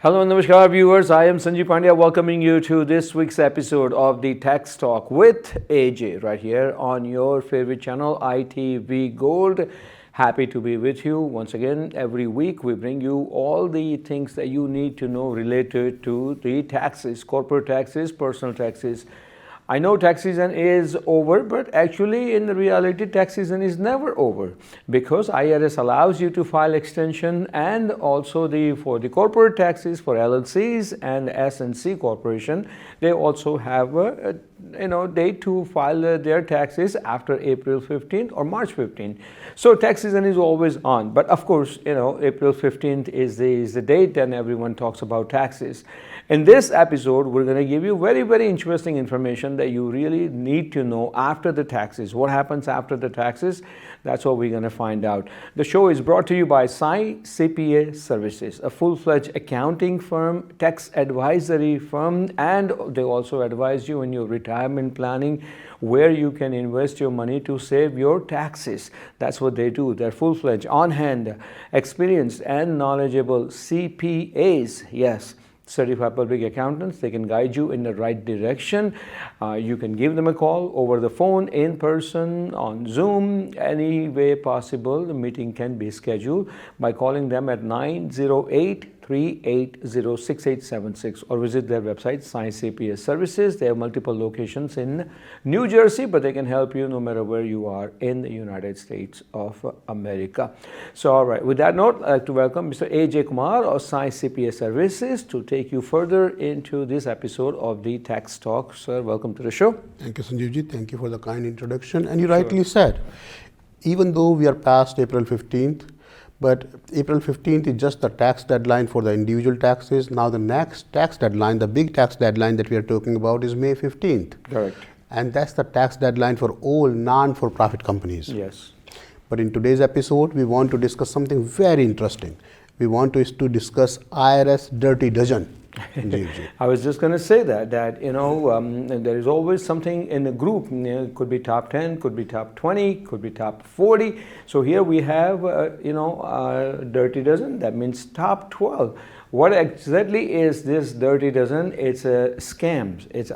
Hello, Namaskar viewers. I am Sanjeev Pandya welcoming you to this week's episode of the Tax Talk with AJ right here on your favorite channel, ITV Gold. Happy to be with you once again. Every week we bring you all the things that you need to know related to the taxes, corporate taxes, personal taxes. I know tax season is over, but actually in reality tax season is never over because IRS allows you to file extension and also for the corporate taxes for LLCs and S&C corporation, they also have a date to file their taxes after April 15th or March 15th. So tax season is always on, but of course, April 15th is the date and everyone talks about taxes. In this episode, we're going to give you very, very interesting information that you really need to know after the taxes. What happens after the taxes? That's what we're going to find out. The show is brought to you by Sai CPA Services, a full-fledged accounting firm, tax advisory firm, and they also advise you in your retirement planning where you can invest your money to save your taxes. That's what they do. They're full-fledged, on-hand, experienced, and knowledgeable CPAs. Yes. Certified public accountants. They can guide you in the right direction. You can give them a call over the phone, in person, on Zoom, any way possible. The meeting can be scheduled by calling them at 908-380-6876 or visit their website, Sai CPA Services. They have multiple locations in New Jersey, but they can help you no matter where you are in the United States of America. So, all right, with that note, I'd like to welcome Mr. AJ Kumar of Sai CPA Services to take you further into this episode of the Tax Talk. Sir, welcome to the show. Thank you, Sanjeevji. Thank you for the kind introduction. And you rightly said, even though we are past April 15th, but April 15th is just the tax deadline for the individual taxes. Now the next tax deadline, the big tax deadline that we are talking about is May 15th. Correct. And that's the tax deadline for all non-for-profit companies. Yes. But in today's episode, we want to discuss something very interesting. We want to discuss IRS Dirty Dozen. I was just going to say that there is always something in the group. It could be top 10, could be top 20, could be top 40. So here we have, Dirty Dozen. That means top 12. What exactly is this Dirty Dozen? It's scams. It's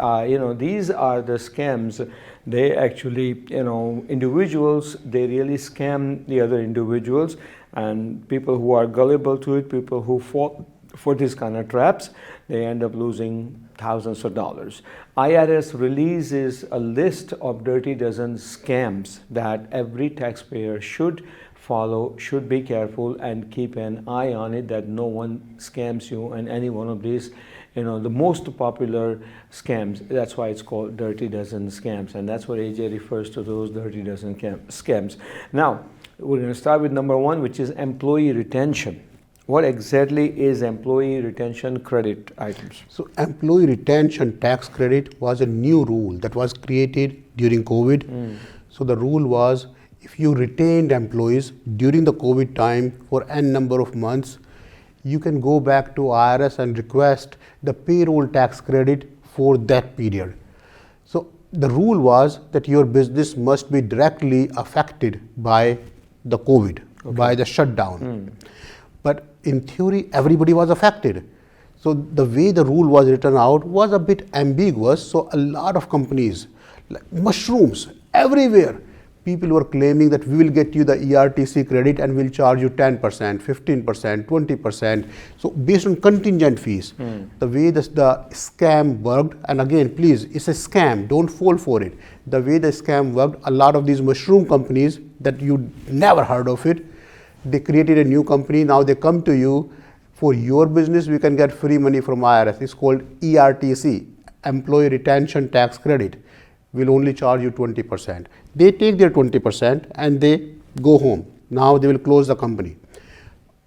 these are the scams. They actually, individuals, they really scam the other individuals, and people who are gullible to it, people who fall for these kind of traps, they end up losing thousands of dollars. IRS releases a list of Dirty Dozen scams that every taxpayer should follow, should be careful and keep an eye on it that no one scams you in any one of these, the most popular scams. That's why it's called Dirty Dozen scams, and that's what AJ refers to, those Dirty Dozen scams. Now, we're going to start with number one, which is employee retention. What exactly is employee retention credit items? So employee retention tax credit was a new rule that was created during COVID. So the rule was, if you retained employees during the COVID time for n number of months, you can go back to IRS and request the payroll tax credit for that period. So the rule was that your business must be directly affected by the COVID, by the shutdown. But in theory, everybody was affected. So the way the rule was written out was a bit ambiguous. So a lot of companies, like mushrooms, everywhere, people were claiming that we will get you the ERTC credit and we'll charge you 10%, 15%, 20%. So based on contingent fees, the way the scam worked, and again, please, it's a scam, don't fall for it. The way the scam worked, a lot of these mushroom companies that you never heard of it, they created a new company. Now they come to you, for your business, we can get free money from IRS. It's called ERTC, Employee Retention Tax Credit. We'll only charge you 20%. They take their 20% and they go home. Now they will close the company.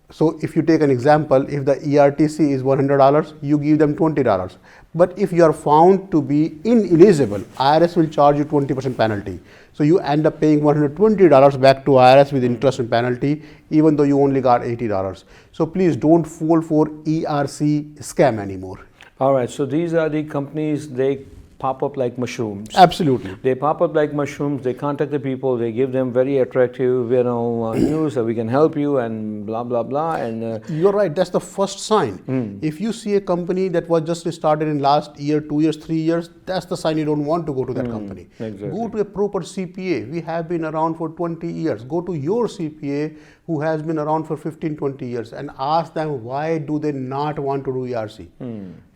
So if you take an example, if the ERTC is $100, you give them $20. But if you are found to be ineligible, IRS will charge you 20% penalty. So you end up paying $120 back to IRS with interest and penalty, even though you only got $80. So please don't fall for ERC scam anymore. All right, so these are the companies, they pop up like mushrooms. Absolutely. They pop up like mushrooms. They contact the people. They give them very attractive, news that we can help you and blah blah blah. And You're right. That's the first sign. If you see a company that was just started in last year, 2 years, 3 years, that's the sign you don't want to go to that company. Exactly. Go to a proper CPA. We have been around for 20 years. Go to your CPA who has been around for 15, 20 years and ask them why do they not want to do ERC.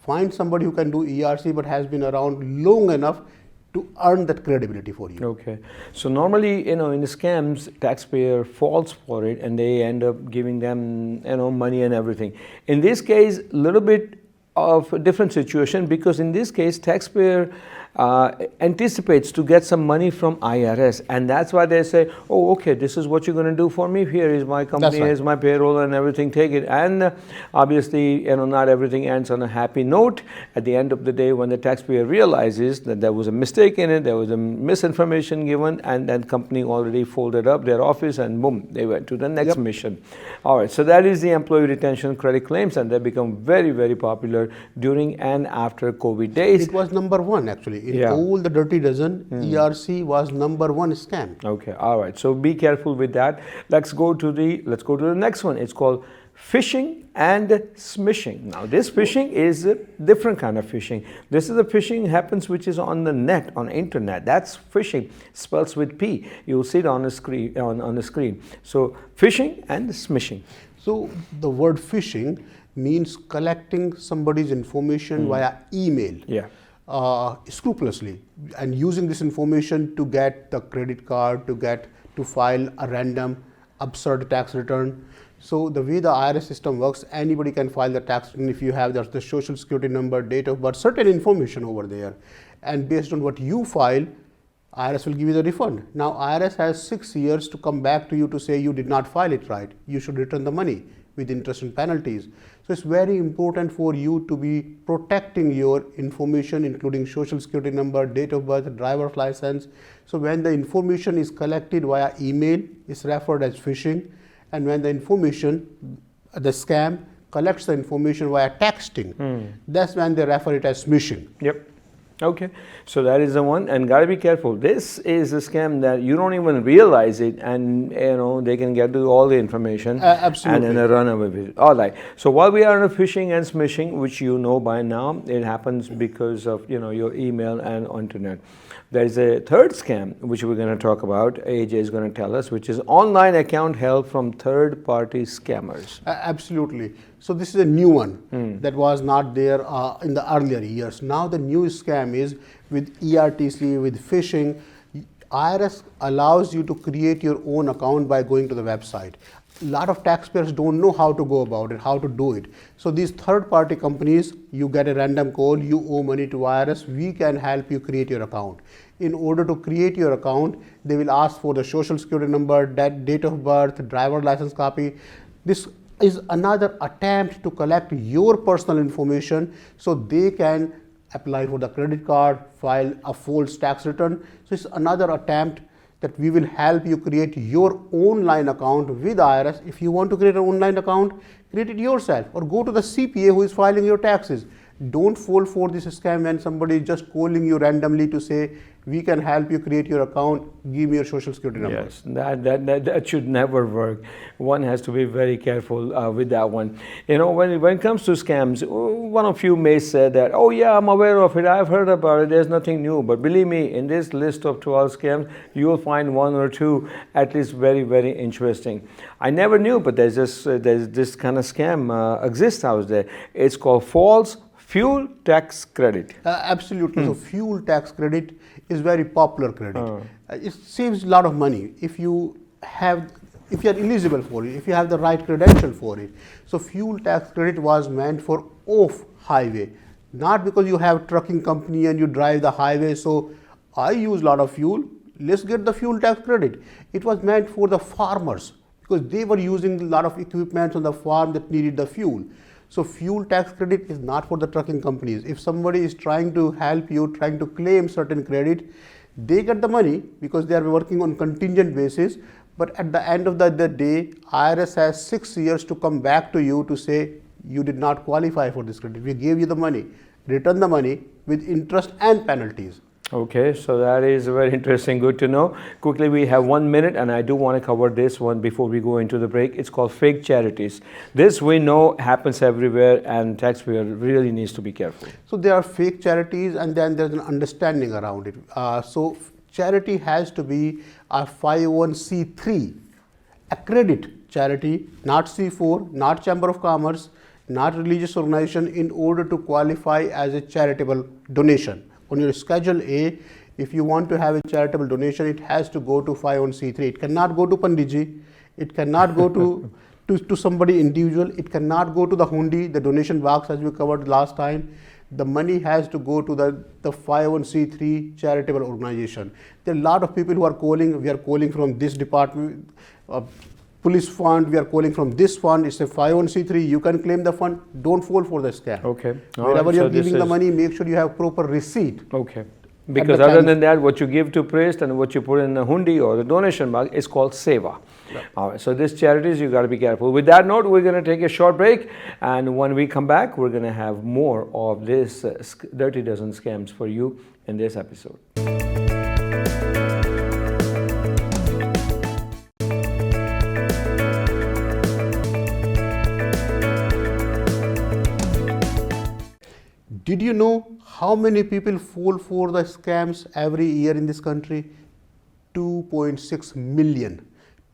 Find somebody who can do ERC but has been around long enough to earn that credibility for you. Okay. So normally, in the scams, taxpayer falls for it and they end up giving them, money and everything. In this case, a little bit of a different situation, because in this case, taxpayer anticipates to get some money from IRS, and that's why they say, oh, okay, this is what you're going to do for me. Here is my company, right. here's my payroll and everything, take it. And obviously, not everything ends on a happy note. At the end of the day, when the taxpayer realizes that there was a mistake in it, there was a misinformation given, and that company already folded up their office and boom, they went to the next mission. All right, so that is the employee retention credit claims, and they become very, very popular during and after COVID days. It was number one actually. In Yeah. all the dirty dozen, ERC was number one scam. Okay, all right. So be careful with that. Let's go to the next one. It's called phishing and smishing. Now, this phishing is a different kind of phishing. This is the phishing happens which is on the net, on internet. That's phishing, spells with P. You'll see it on the screen. On the screen. So phishing and smishing. So the word phishing means collecting somebody's information via email. Yeah. Scrupulously and using this information to get the credit card, to file a random absurd tax return. So the way the IRS system works, anybody can file the tax return if you have the social security number, date of birth, certain information over there, and based on what you file, IRS will give you the refund. Now IRS has 6 years to come back to you to say you did not file it right, you should return the money with interest and penalties. So it's very important for you to be protecting your information, including social security number, date of birth, driver's license. So when the information is collected via email, it's referred as phishing. And when the scam collects the information via texting, that's when they refer it as smishing. Yep. Okay, so that is the one, and gotta be careful. This is a scam that you don't even realize it, and they can get to all the information absolutely. and then run away with it. All right. So while we are on phishing and smishing, which you know by now, it happens because of your email and internet. There is a third scam which we're going to talk about. AJ is going to tell us, which is online account held from third-party scammers. Absolutely. So this is a new one that was not there in the earlier years. Now the new scam is with ERTC, with phishing. IRS allows you to create your own account by going to the website. A lot of taxpayers don't know how to go about it, how to do it. So these third-party companies, you get a random call, you owe money to IRS, we can help you create your account. In order to create your account, they will ask for the social security number, date of birth, driver license copy. This is another attempt to collect your personal information so they can apply for the credit card, file a false tax return. So it's another attempt that we will help you create your online account with IRS. If you want to create an online account, create it yourself or go to the CPA who is filing your taxes. Don't fall for this scam when somebody is just calling you randomly to say, we can help you create your account, give me your social security number. Yes, that should never work. One has to be very careful with that one. When it comes to scams, one of you may say that, oh yeah, I'm aware of it, I've heard about it, there's nothing new. But believe me, in this list of 12 scams, you will find one or two at least very, very interesting. I never knew, but there's this kind of scam exists out there. It's called false fuel tax credit. Absolutely. So fuel tax credit is very popular credit. It saves a lot of money if you are eligible for it, if you have the right credential for it. So fuel tax credit was meant for off highway, not because you have trucking company and you drive the highway. So I use a lot of fuel, let's get the fuel tax credit. It was meant for the farmers because they were using a lot of equipment on the farm that needed the fuel. So fuel tax credit is not for the trucking companies. If somebody is trying to help you, trying to claim certain credit, they get the money because they are working on contingent basis. But at the end of the day, IRS has 6 years to come back to you to say, you did not qualify for this credit. We gave you the money. Return the money with interest and penalties. Okay, so that is very interesting. Good to know. Quickly, we have 1 minute, and I do want to cover this one before we go into the break. It's called fake charities. This we know happens everywhere, and taxpayer really needs to be careful. So there are fake charities, and then there's an understanding around it. So charity has to be a 501c3 accredited charity, not C4, not Chamber of Commerce, not religious organization, in order to qualify as a charitable donation. On your Schedule A, if you want to have a charitable donation, it has to go to 501c3. It cannot go to Panditji. It cannot go to somebody individual. It cannot go to the hundi, the donation box, as we covered last time. The money has to go to the 501c3 charitable organization. There are a lot of people who are calling. We are calling from this department, police fund. We are calling from this fund. It's a 501c3. You can claim the fund. Don't fall for the scam. Okay. Wherever you're giving the money, make sure you have proper receipt. Okay. Because other than that, what you give to priest and what you put in the hundi or the donation box is called seva. Right. All right, so these charities, you got to be careful. With that note, we're going to take a short break, and when we come back, we're going to have more of this Dirty Dozen scams for you in this episode. Did you know how many people fall for the scams every year in this country? 2.6 million.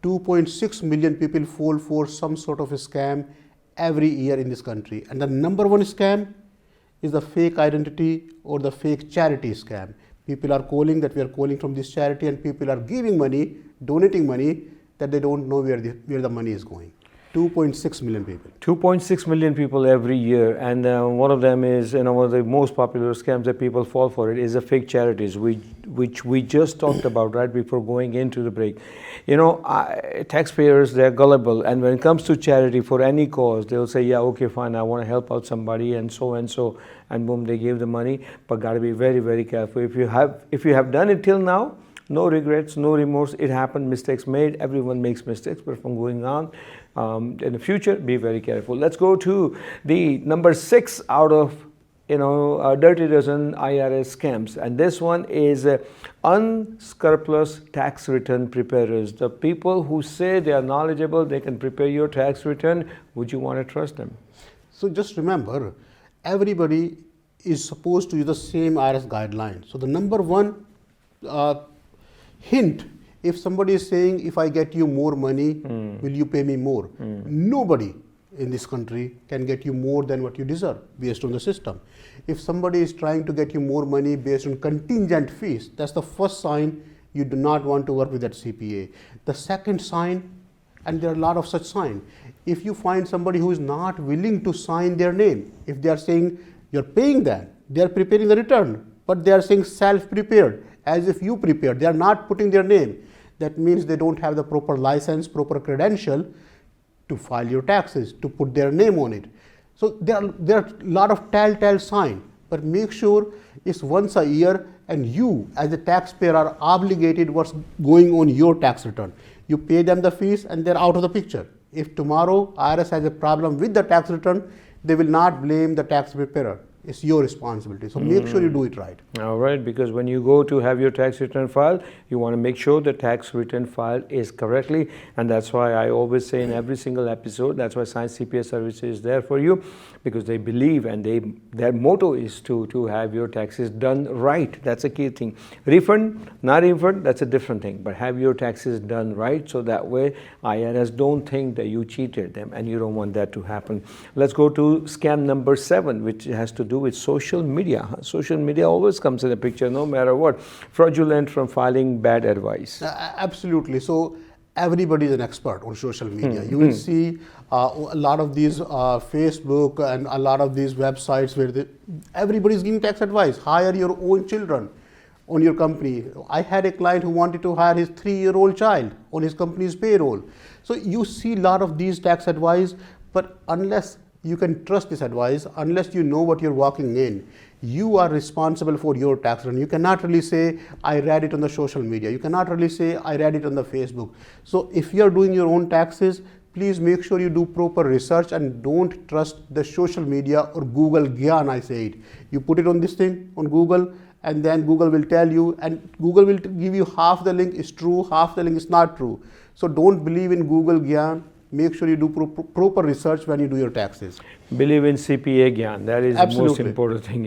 2.6 million people fall for some sort of a scam every year in this country. And the number one scam is the fake identity or the fake charity scam. People are calling that we are calling from this charity, and people are giving money, donating money that they don't know where the money is going. 2.6 million people. 2.6 million people every year, and one of them is, one of the most popular scams that people fall for it is the fake charities, which we just talked about right before going into the break. Taxpayers, they're gullible, and when it comes to charity for any cause, they'll say, yeah, okay, fine, I want to help out somebody, and so, and boom, they give the money. But got to be very, very careful. If you have done it till now, no regrets, no remorse. It happened, mistakes made. Everyone makes mistakes, but from going on in the future, be very careful. Let's go to the number 6 out of Dirty Dozen IRS scams, and this one is unscrupulous tax return preparers. The people who say they are knowledgeable, they can prepare your tax return. Would you want to trust them? So just remember, everybody is supposed to use the same IRS guidelines. So the number one hint, if somebody is saying, if I get you more money, will you pay me more? Nobody in this country can get you more than what you deserve based on the system. If somebody is trying to get you more money based on contingent fees, that's the first sign you do not want to work with that CPA. The second sign, and there are a lot of such signs, if you find somebody who is not willing to sign their name, if they are saying you're paying them, they are preparing the return, but they are saying self-prepared, as if you prepared, they are not putting their name. That means they don't have the proper license, proper credential to file your taxes, to put their name on it. So there are a lot of telltale signs, but make sure it's once a year, and you as a taxpayer are obligated what's going on your tax return. You pay them the fees and they're out of the picture. If tomorrow IRS has a problem with the tax return, they will not blame the tax preparer. It's your responsibility. So make sure you do it right. All right, because when you go to have your tax return filed, you want to make sure the tax return filed is correctly. And that's why I always say in every single episode, that's why Science CPA Services is there for you, because they believe and their motto is to have your taxes done right. That's a key thing. Refund, not refund, that's a different thing. But have your taxes done right, so that way IRS don't think that you cheated them, and you don't want that to happen. Let's go to scam number 7, which has to do with social media. Social media always comes in the picture, no matter what. Fraudulent from filing bad advice. Absolutely. So everybody is an expert on social media. You will see a lot of these Facebook and a lot of these websites where everybody is giving tax advice. Hire your own children on your company. I had a client who wanted to hire his 3-year-old child on his company's payroll. So you see a lot of these tax advice, but unless you can trust this advice, unless you know what you're walking in, you are responsible for your tax return. You cannot really say, I read it on the social media. You cannot really say, I read it on the Facebook. So if you're doing your own taxes, please make sure you do proper research and don't trust the social media or Google Gyan, I say it. You put it on this thing on Google, and then Google will tell you, and Google will give you half the link is true, half the link is not true. So don't believe in Google Gyan. Make sure you do proper research when you do your taxes. Believe in CPA Gyan. That is the most Absolutely. important thing.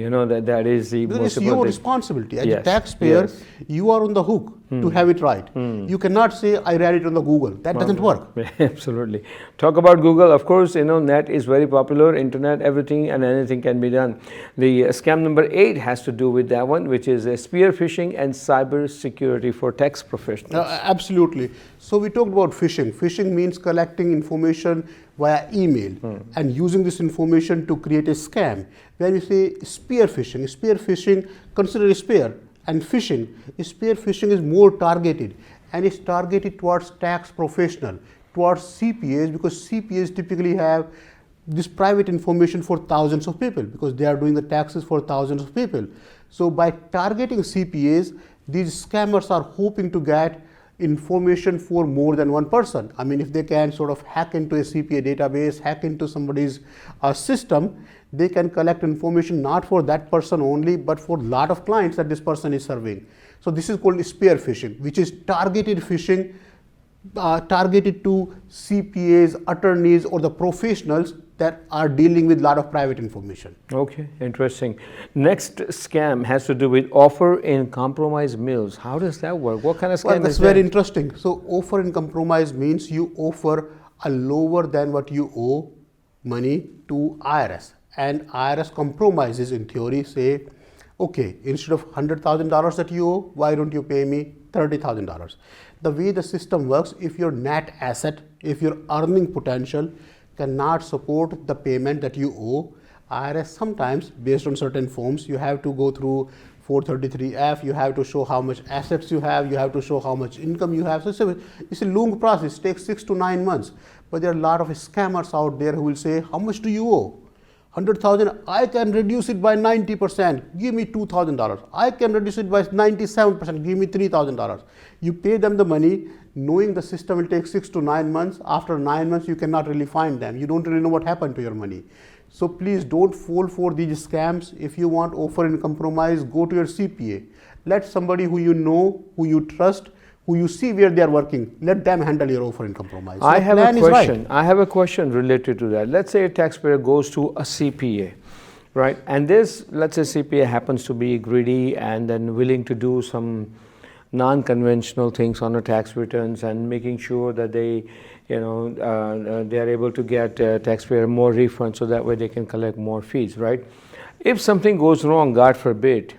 That is the Because most it's your important thing. responsibility. As a Yes, taxpayer, yes. you are on the hook to have it right. You cannot say, I read it on the Google. That doesn't work. Absolutely. Talk about Google. Of course, net is very popular. Internet, everything and anything can be done. The scam number 8 has to do with that one, which is spear phishing and cyber security for tax professionals. Absolutely. So we talked about phishing. Phishing means collecting information via email and using this information to create a scam. When you say spear phishing, consider a spear. And phishing is more targeted, and it's targeted towards tax professional, towards CPAs, because CPAs typically have this private information for thousands of people because they are doing the taxes for thousands of people. So by targeting CPAs, these scammers are hoping to get information for more than one person. I mean, if they can sort of hack into a CPA database, hack into somebody's system, they can collect information not for that person only, but for a lot of clients that this person is serving. So this is called spear phishing, which is targeted phishing, targeted to CPAs, attorneys, or the professionals that are dealing with a lot of private information. Okay, interesting. Next scam has to do with offer in compromise mills. How does that work? What kind of scam Well, that's is very that? interesting. So offer in compromise means you offer a lower than what you owe money to IRS. And IRS compromises in theory, say, okay, instead of $100,000 that you owe, why don't you pay me $30,000? The way the system works, if your net asset, if your earning potential cannot support the payment that you owe, IRS sometimes, based on certain forms, you have to go through 433F, you have to show how much assets you have to show how much income you have. So it's a long process, it takes 6 to 9 months. But there are a lot of scammers out there who will say, how much do you owe? 100,000, I can reduce it by 90%, give me $2,000. I can reduce it by 97%, give me $3,000. You pay them the money, knowing the system will take 6 to 9 months. After 9 months, you cannot really find them. You don't really know what happened to your money. So please don't fall for these scams. If you want offer in compromise, go to your CPA. Let somebody who you know, who you trust, who you see where they are working, let them handle your offer in compromise. So I have a plan is right. question. I have a question related to that. Let's say a taxpayer goes to a CPA, right? And this, let's say CPA happens to be greedy and then willing to do some non-conventional things on the tax returns and making sure that they, they are able to get taxpayer more refunds so that way they can collect more fees, right? If something goes wrong, God forbid,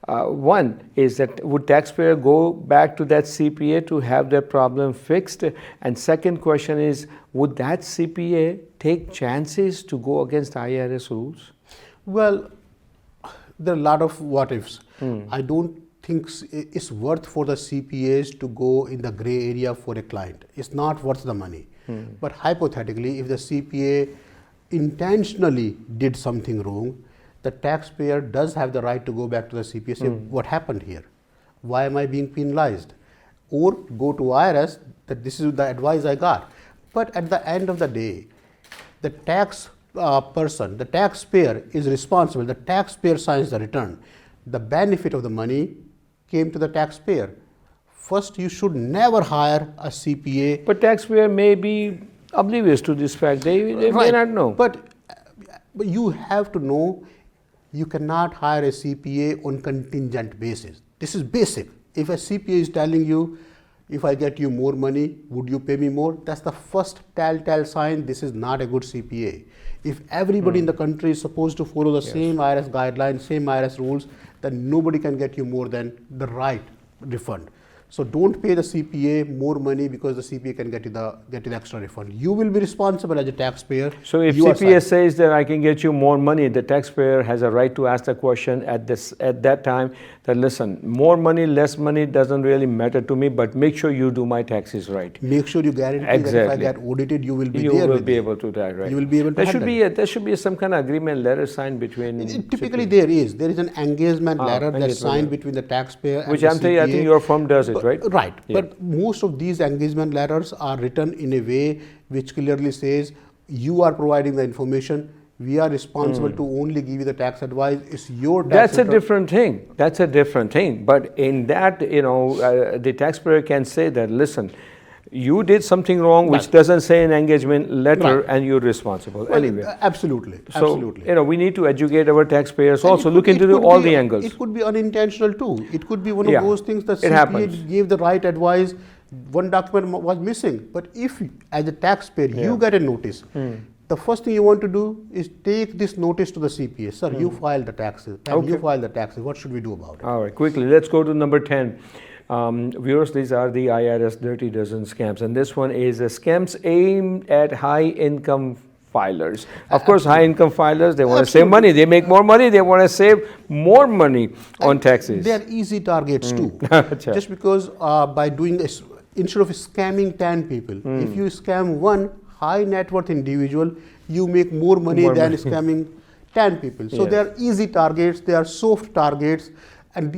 one is that would taxpayer go back to that CPA to have their problem fixed? And second question is, would that CPA take chances to go against IRS rules? Well, there are a lot of what ifs. I don't think it's worth for the CPAs to go in the gray area for a client. It's not worth the money. But hypothetically, if the CPA intentionally did something wrong, the taxpayer does have the right to go back to the CPA and say, what happened here? Why am I being penalized? Or go to IRS, that this is the advice I got. But at the end of the day, the tax person, the taxpayer is responsible. The taxpayer signs the return. The benefit of the money came to the taxpayer. First, you should never hire a CPA. But taxpayer may be oblivious to this fact. They may not know. But you have to know you cannot hire a CPA on contingent basis. This is basic. If a CPA is telling you, if I get you more money, would you pay me more? That's the first telltale sign this is not a good CPA. If everybody in the country is supposed to follow the same IRS guidelines, same IRS rules, then nobody can get you more than the right refund. So don't pay the CPA more money because the CPA can get you the extra refund. You will be responsible as a taxpayer. So if CPA says that I can get you more money, the taxpayer has a right to ask the question at that time that, listen, more money, less money doesn't really matter to me, but make sure you do my taxes right. Make sure you guarantee that if I get audited, you will be there. You will be able to do that, right? You will be able to there should be some kind of agreement letter signed between. Typically there is an engagement letter that's signed between the taxpayer and which the I'm telling you, I think your firm does it. files, right? Right. Yeah. But most of these engagement letters are written in a way which clearly says you are providing the information. We are responsible to only give you the tax advice. It's your tax That's a return. different thing. That's a different thing. But in that, the taxpayer can say that, listen, you did something wrong which Right. doesn't say an engagement letter, Right. and you're responsible. Well, Anyway. Absolutely. So, Absolutely. we need to educate our taxpayers And also, it look could- it into could all be- the angles. It could be unintentional too. It could be one Yeah, of those things that it CPA happens. gave the right advice, one document was missing. But if, as a taxpayer, you get a notice, the first thing you want to do is take this notice to the CPA. Sir, you filed the taxes. And you Okay. filed the taxes. What should we do about it? All right, quickly, let's go to number 10. Viewers, these are the IRS Dirty Dozen scams, and this one is scams aimed at high-income filers. Of course, high-income filers, they want to save Absolutely. money. They make more money. They want to save more money on taxes. They are easy targets too. Acha. Just because by doing this, instead of scamming 10 people, if you scam one high net worth individual, you make more money More than money. scamming 10 people. So Yes. they are easy targets, they are soft targets, and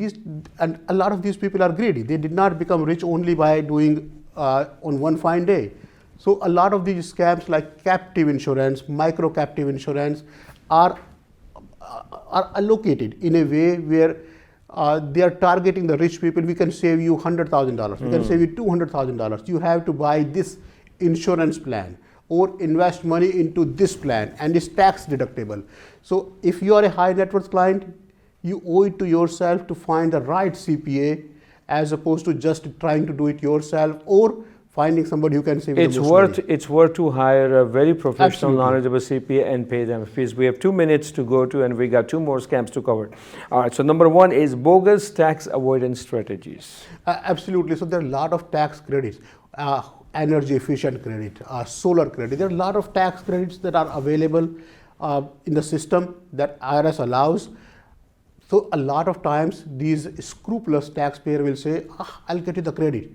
a lot of these people are greedy. They did not become rich only by doing on one fine day. So a lot of these scams like captive insurance, micro captive insurance are allocated in a way where they are targeting the rich people. We can save you $100,000. We can save you $200,000. You have to buy this insurance plan or invest money into this plan, and it's tax deductible. So if you are a high net worth client, you owe it to yourself to find the right CPA as opposed to just trying to do it yourself or finding somebody who can save you It's the most worth money. it's worth to hire a very professional, Absolutely. knowledgeable CPA and pay them fees. We have 2 minutes to go to, and we got 2 more scams to cover. All right. So number 1 is bogus tax avoidance strategies. Absolutely. So there are a lot of tax credits, energy efficient credit, solar credit. There are a lot of tax credits that are available in the system that IRS allows. So a lot of times these scrupulous taxpayer will say, I'll get you the credit.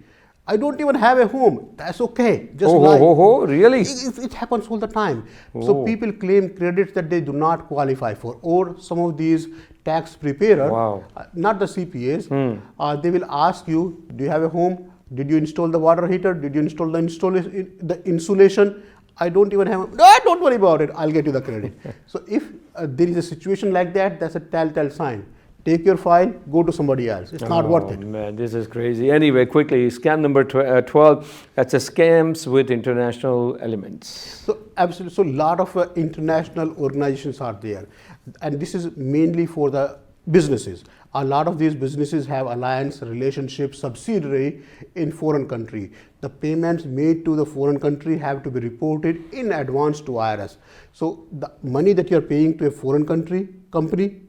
I don't even have a home. That's okay. Just lie. Really? It happens all the time. Oh. So people claim credits that they do not qualify for, or some of these tax preparer, Wow. not the CPAs, they will ask you, do you have a home? Did you install the water heater? Did you install the insulation? I don't even have. No, don't worry about it. I'll get you the credit. So if there is a situation like that, that's a telltale sign. Take your file, go to somebody else. It's not worth it. Man, this is crazy. Anyway, quickly, scam number 12. That's a scams with international elements. So absolutely, so a lot of international organizations are there, and this is mainly for the businesses. A lot of these businesses have alliance, relationship, subsidiary in foreign country. The payments made to the foreign country have to be reported in advance to IRS. So the money that you are paying to a foreign company,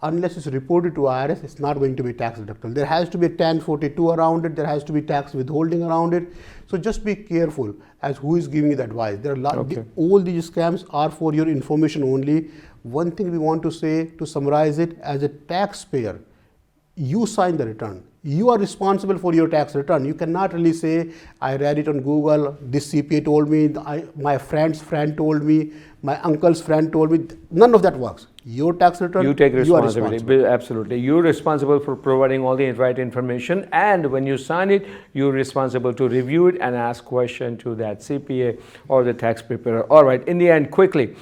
unless it's reported to IRS, it's not going to be tax deductible. There has to be a 1042 around it. There has to be tax withholding around it. So just be careful as who is giving you the advice. There are Okay. all these scams are for your information only. One thing we want to say, to summarize it, as a taxpayer, you sign the return. You are responsible for your tax return. You cannot really say, I read it on Google, this CPA told me, my friend's friend told me, my uncle's friend told me. None of that works. Your tax return, You take are responsibility. responsible. Absolutely. You're responsible for providing all the right information, and when you sign it, you're responsible to review it and ask questions to that CPA or the tax preparer. All right, in the end, quickly,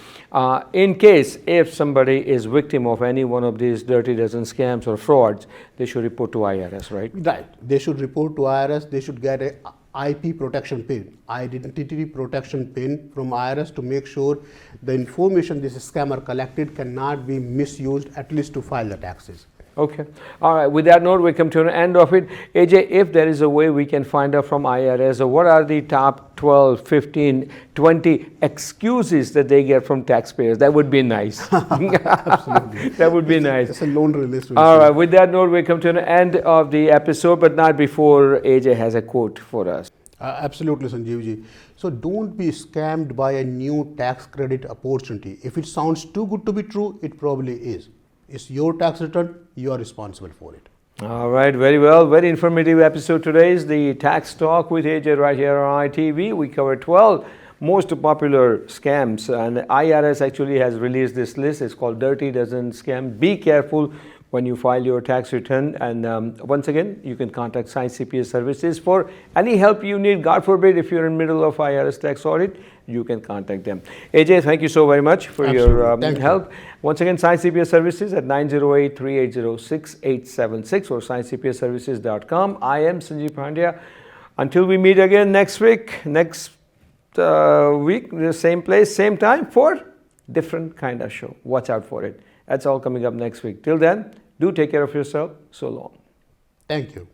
in case if somebody is victim of any one of these dirty dozen scams or frauds, they should report to IRS, right? Right. They should report to IRS. They should get a IP protection pin, identity protection pin from IRS to make sure the information this scammer collected cannot be misused, at least to file the taxes. Okay. All right. With that note, we come to an end of it. AJ, if there is a way we can find out from IRS, what are the top 12, 15, 20 excuses that they get from taxpayers? That would be nice. Absolutely. That would be nice. It's a laundry list. All right. With that note, we come to an end of the episode, but not before AJ has a quote for us. Absolutely, Sanjeevji. So don't be scammed by a new tax credit opportunity. If it sounds too good to be true, it probably is. It's your tax return, you are responsible for it. All right, very well. Very informative episode today is the Tax Talk with AJ right here on ITV. We covered 12 most popular scams, and IRS actually has released this list. It's called Dirty Dozen Scam. Be careful when you file your tax return. And once again, you can contact Science CPA Services for any help you need. God forbid, if you're in the middle of IRS tax audit, you can contact them. AJ, thank you so very much for your help. Once again, Science CPA Services at 908-380-6876 or sciencecpaservices.com. I am Sanjeev Pandya. Until we meet again next week, the same place, same time for different kind of show. Watch out for it. That's all coming up next week. Till then, do take care of yourself. So long. Thank you.